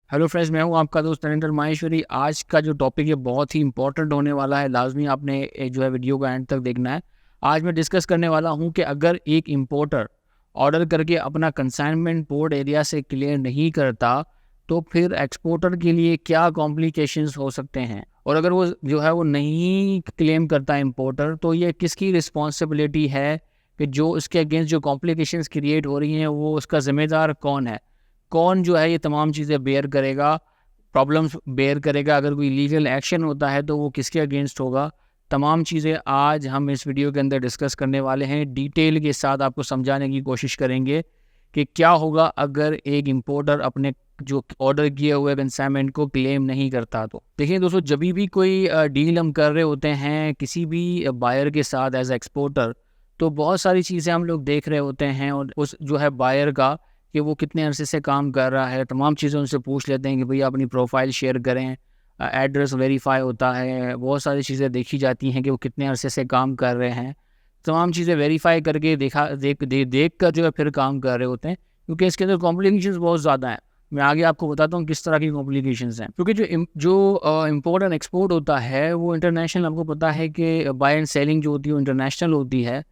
Hello friends, मैं हूं आपका दोस्त नरेंद्र माहेश्वरी। आज का जो टॉपिक है बहुत ही इंपॉर्टेंट होने वाला है। लाजमी आपने जो है वीडियो को एंड तक देखना है। आज मैं डिस्कस करने वाला हूं कि अगर एक इंपोर्टर ऑर्डर करके अपना कंसाइनमेंट पोर्ट एरिया से क्लियर नहीं करता तो फिर एक्सपोर्टर के लिए क्या कॉम्प्लिकेशंस हो सकते हैं, और अगर वो जो है वो नहीं क्लेम करता इंपोर्टर तो ये किसकी रिस्पॉन्सिबिलिटी है कि जो इसके अगेंस्ट जो कॉम्प्लिकेशंस क्रिएट हो रही हैं वो उसका ज़िम्मेदार कौन है। कौन जो है ये तमाम चीज़ें बेयर करेगा, प्रॉब्लम्स बेयर करेगा। अगर कोई लीगल एक्शन होता है तो वो किसके अगेंस्ट होगा। तमाम चीज़ें आज हम इस वीडियो के अंदर डिस्कस करने वाले हैं। डिटेल के साथ आपको समझाने की कोशिश करेंगे कि क्या होगा अगर एक इंपोर्टर अपने जो ऑर्डर किए हुए कंसाइनमेंट को क्लेम नहीं करता। तो देखिए दोस्तों, जब भी कोई डील हम कर रहे होते हैं किसी भी बायर के साथ एज एक्सपोर्टर, तो बहुत सारी चीज़ें हम लोग देख रहे होते हैं और उस जो है बायर का कि वो कितने अरसे से काम कर रहा है, तमाम चीज़ें उनसे पूछ लेते हैं कि भैया अपनी प्रोफाइल शेयर करें, एड्रेस वेरीफाई होता है, बहुत सारी चीज़ें देखी जाती हैं कि वो कितने अरसे से काम कर रहे हैं। तमाम चीज़ें वेरीफाई करके देख कर जो है फिर काम कर रहे होते हैं, क्योंकि इसके अंदर कॉम्प्लिकेशंस बहुत ज़्यादा हैं। मैं आगे आपको बताता हूँ किस तरह की कॉम्प्लिकेशंस हैं, क्योंकि जो इम्पोर्ट एंड एक्सपोर्ट होता है वो इंटरनेशनल, आपको पता है कि बाय एंड सेलिंग जो होती है वो इंटरनेशनल होती है।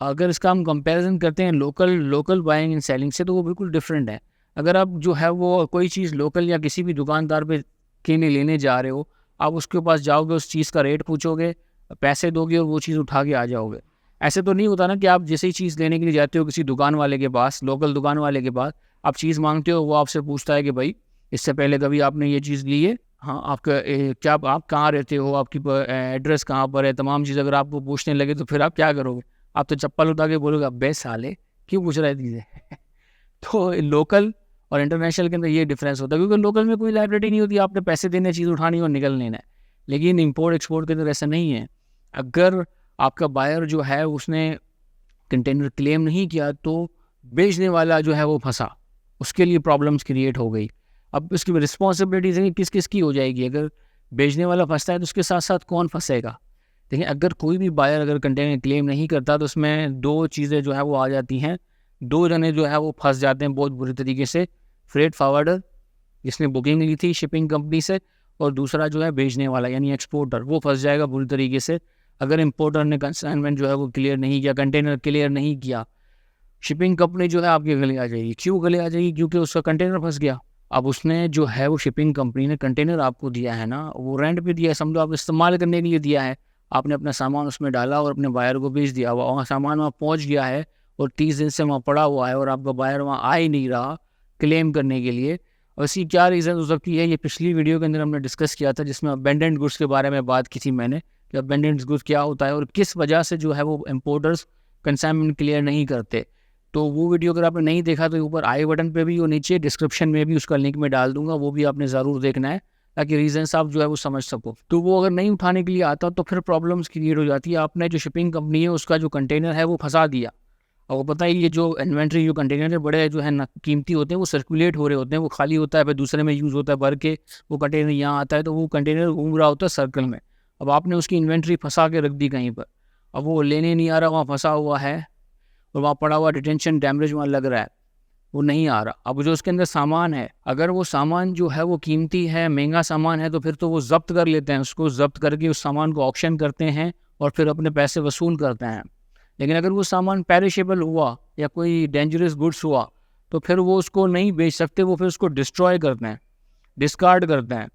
अगर इसका हम कंपैरिजन करते हैं लोकल बाइंग एंड सेलिंग से, तो वो बिल्कुल डिफरेंट है। अगर आप जो है वो कोई चीज़ लोकल या किसी भी दुकानदार पे के लिए लेने जा रहे हो, आप उसके पास जाओगे, उस चीज़ का रेट पूछोगे, पैसे दोगे और वो चीज़ उठा के आ जाओगे। ऐसे तो नहीं होता ना कि आप जैसे ही चीज़ लेने के लिए जाते हो किसी दुकान वाले के पास, लोकल दुकान वाले के पास, आप चीज़ मांगते हो, वो आपसे पूछता है कि भाई इससे पहले कभी आपने ये चीज़ ली है? हाँ, आपका क्या आप कहाँ रहते हो, आपकी एड्रेस कहाँ पर है, तमाम चीज़ अगर आपको पूछने लगे तो फिर आप क्या करोगे? आप तो चप्पल उठा के बोलोगे अबे साले क्यों पूछ रहा है चीज़ें। तो लोकल और इंटरनेशनल के अंदर ये डिफरेंस होता है, क्योंकि लोकल में कोई लाइबिलिटी नहीं होती, आपने पैसे देने, चीज़ उठानी और निकल लेना है। लेकिन इंपोर्ट एक्सपोर्ट के अंदर ऐसा नहीं है। अगर आपका बायर जो है उसने कंटेनर क्लेम नहीं किया तो बेचने वाला जो है वो फंसा, उसके लिए प्रॉब्लम्स क्रिएट हो गई। अब इसकी रिस्पॉन्सिबिलिटीज किस किस की हो जाएगी। अगर बेचने वाला फंसता है तो उसके साथ साथ कौन फंसेगा। देखिए, अगर कोई भी बायर अगर कंटेनर क्लेम नहीं करता तो उसमें दो चीज़ें जो है वो आ जाती हैं, दो जने जो है वो फंस जाते हैं बहुत बुरी तरीके से। फ्रेट फॉरवर्डर जिसने बुकिंग ली थी शिपिंग कंपनी से, और दूसरा जो है बेचने वाला यानी एक्सपोर्टर, वो फंस जाएगा बुरी तरीके से। अगर इंपोर्टर ने कंसाइनमेंट जो है वो क्लियर नहीं किया, कंटेनर क्लियर नहीं किया, शिपिंग कंपनी जो है आपके गले आ जाएगी। क्यों गले आ जाएगी? क्योंकि उसका कंटेनर फंस गया। अब उसने जो है वो शिपिंग कंपनी ने कंटेनर आपको दिया है ना, वो रेंट पे दिया है, समझो आप इस्तेमाल करने के लिए दिया है। आपने अपना सामान उसमें डाला और अपने बायर को बेच दिया। वहाँ सामान वहाँ पहुँच गया है और 30 दिन से वहाँ पड़ा हुआ है और आपका बायर वहाँ आ ही नहीं रहा क्लेम करने के लिए। और इसकी क्या रीज़न हो सकती है, ये पिछली वीडियो के अंदर हमने डिस्कस किया था, जिसमें अबेंडेंट गुड्स के बारे में बात की थी मैंने कि अबेंडेंट गुड्स क्या होता है और किस वजह से जो है वो इम्पोर्टर्स कंसाइनमेंट क्लियर नहीं करते। तो वो वीडियो अगर आपने नहीं देखा तो ऊपर आई बटन पे भी और नीचे डिस्क्रिप्शन में भी उसका लिंक में डाल दूंगा, वो भी आपने ज़रूर देखना है ताकि रीजंस आप जो है वो समझ सको। तो वो अगर नहीं उठाने के लिए आता तो फिर प्रॉब्लम्स क्रिएट हो जाती है। आपने जो शिपिंग कंपनी है उसका जो कंटेनर है वो फंसा दिया, और पता ही ये जो इन्वेंट्री जो कंटेनर है बड़े जो है ना कीमती होते हैं, वो सर्कुलेट हो रहे होते हैं, वो खाली होता है फिर दूसरे में यूज़ होता है भर के, वो कंटेनर यहाँ आता है तो वो कंटेनर घूम रहा होता है सर्कल में। अब आपने उसकी इन्वेंट्री फंसा के रख दी कहीं पर, अब वो लेने नहीं आ रहा, वहाँ फंसा हुआ है और वहाँ पड़ा हुआ डिटेंशन डैमेज वहाँ लग रहा है, वो नहीं आ रहा। अब जो उसके अंदर सामान है, अगर वो सामान जो है वो कीमती है, महंगा सामान है, तो फिर तो वो जब्त कर लेते हैं, उसको जब्त करके उस सामान को ऑक्शन करते हैं और फिर अपने पैसे वसूल करते हैं। लेकिन अगर वो सामान पेरिशेबल हुआ या कोई डेंजरस गुड्स हुआ तो फिर वो उसको नहीं बेच सकते, वो फिर उसको डिस्ट्रॉय करते हैं, डिस्कार्ड करते हैं।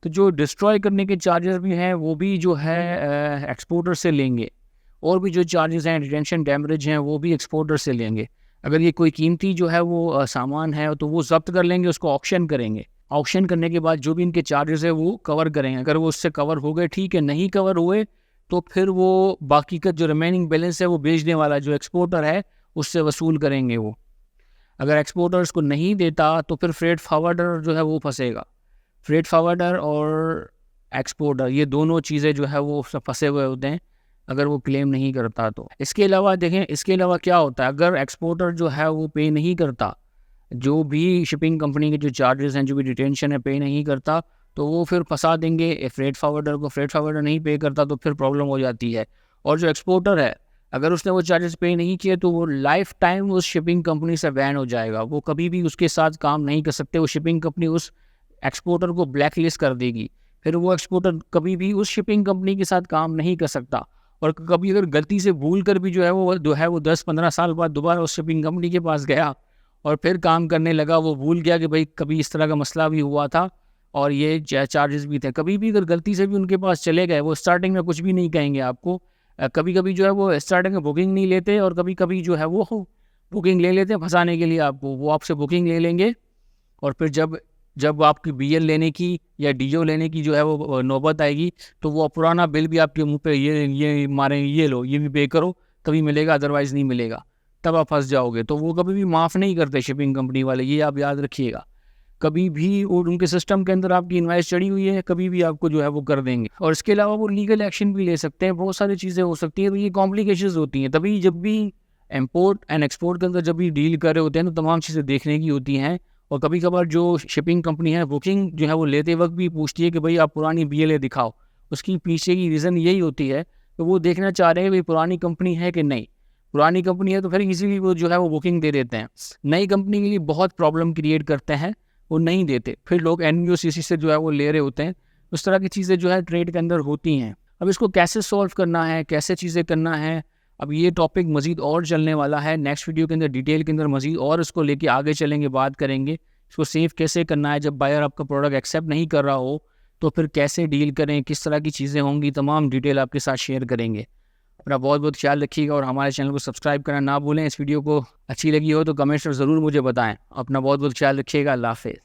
तो जो डिस्ट्रॉय करने के चार्जेस भी हैं वो भी जो है एक्सपोर्टर से लेंगे, और भी जो चार्जेस हैं डिटेंशन डैमेज हैं वो भी एक्सपोर्टर से लेंगे। अगर ये कोई कीमती जो है वो सामान है तो वो जब्त कर लेंगे, उसको ऑक्शन करेंगे। ऑक्शन करने के बाद जो भी इनके चार्जेस है वो कवर करेंगे। अगर वो उससे कवर हो गए ठीक है, नहीं कवर हुए तो फिर वो बाकी का जो रिमेनिंग बैलेंस है वो बेचने वाला जो एक्सपोर्टर है उससे वसूल करेंगे वो। अगर एक्सपोर्टर इसको नहीं देता तो फिर फ्रेट फॉरवर्डर जो है वो फंसेगा। फ्रेट फॉरवर्डर और एक्सपोर्टर ये दोनों चीज़ें जो है वो सब फंसे हुए होते हैं अगर वो क्लेम नहीं करता तो। इसके अलावा देखें, इसके अलावा क्या होता है, अगर एक्सपोर्टर जो है वो पे नहीं करता, जो भी शिपिंग कंपनी के जो चार्जेस हैं, जो भी डिटेंशन है, पे नहीं करता, तो वो फिर फंसा देंगे फ्रेट फॉरवर्डर को। फ्रेट फॉरवर्डर नहीं पे करता तो फिर प्रॉब्लम हो जाती है। और जो एक्सपोर्टर है, अगर उसने वो चार्जेस पे नहीं किए तो वो लाइफ टाइम उस शिपिंग कंपनी से बैन हो जाएगा, वो कभी भी उसके साथ काम नहीं कर सकते। वो शिपिंग कंपनी उस एक्सपोर्टर को ब्लैक लिस्ट कर देगी। फिर वो एक्सपोर्टर कभी भी उस शिपिंग कंपनी के साथ काम नहीं कर सकता। और कभी अगर गलती से भूल कर भी जो है वो 10-15 साल बाद दोबारा उस शिपिंग कंपनी के पास गया और फिर काम करने लगा, वो भूल गया कि भाई कभी इस तरह का मसला भी हुआ था और ये चार्जेस भी थे। कभी भी अगर गलती से भी उनके पास चले गए, वो स्टार्टिंग में कुछ भी नहीं कहेंगे आपको। कभी कभी जो है वो स्टार्टिंग में बुकिंग नहीं लेते और कभी कभी जो है वो बुकिंग ले लेते हैं फंसाने के लिए आपको। वो आपसे बुकिंग ले लेंगे और फिर जब जब आपकी BL लेने की या DO लेने की जो है वो नौबत आएगी, तो वो पुराना बिल भी आपके मुंह पे ये मारेंगे, ये लो, ये भी पे करो तभी मिलेगा, अदरवाइज़ नहीं मिलेगा, तब आप फंस जाओगे। तो वो कभी भी माफ़ नहीं करते शिपिंग कंपनी वाले, ये आप याद रखिएगा। कभी भी और उनके सिस्टम के अंदर आपकी इनवॉइस चढ़ी हुई है, कभी भी आपको जो है वो कर देंगे। और इसके अलावा वो लीगल एक्शन भी ले सकते हैं, बहुत सारी चीज़ें हो सकती हैं। तो ये कॉम्प्लिकेशंस होती हैं। तभी जब भी इम्पोर्ट एंड एक्सपोर्ट के अंदर जब भी डील कर रहे होते हैं तो तमाम चीज़ें देखने की होती हैं। और कभी कभार जो शिपिंग कंपनी है बुकिंग जो है वो लेते वक्त भी पूछती है कि भाई आप पुरानी BLA दिखाओ। उसकी पीछे की रीज़न यही होती है कि वो देखना चाह रहे हैं भाई पुरानी कंपनी है कि नहीं। पुरानी कंपनी है तो फिर इजीली वो जो है वो बुकिंग दे देते हैं। नई कंपनी के लिए बहुत प्रॉब्लम क्रिएट करते हैं, वो नहीं देते। फिर लोग NVOCC से जो है वो ले रहे होते हैं। उस तरह की चीज़ें जो है ट्रेड के अंदर होती हैं। अब इसको कैसे सॉल्व करना है, कैसे चीज़ें करना है, अब ये टॉपिक मज़ीद और चलने वाला है। नेक्स्ट वीडियो के अंदर डिटेल के अंदर मज़ीद और इसको लेके आगे चलेंगे, बात करेंगे। इसको सेव कैसे करना है, जब बायर आपका प्रोडक्ट एक्सेप्ट नहीं कर रहा हो तो फिर कैसे डील करें, किस तरह की चीज़ें होंगी, तमाम डिटेल आपके साथ शेयर करेंगे। अपना बहुत बहुत ख्याल रखिएगा और हमारे चैनल को सब्सक्राइब करना ना भूलें। इस वीडियो को अच्छी लगी हो तो कमेंट्स में ज़रूर मुझे बताएं। अपना बहुत बहुत ख्याल रखिएगा। अल्लाह हाफ़िज़।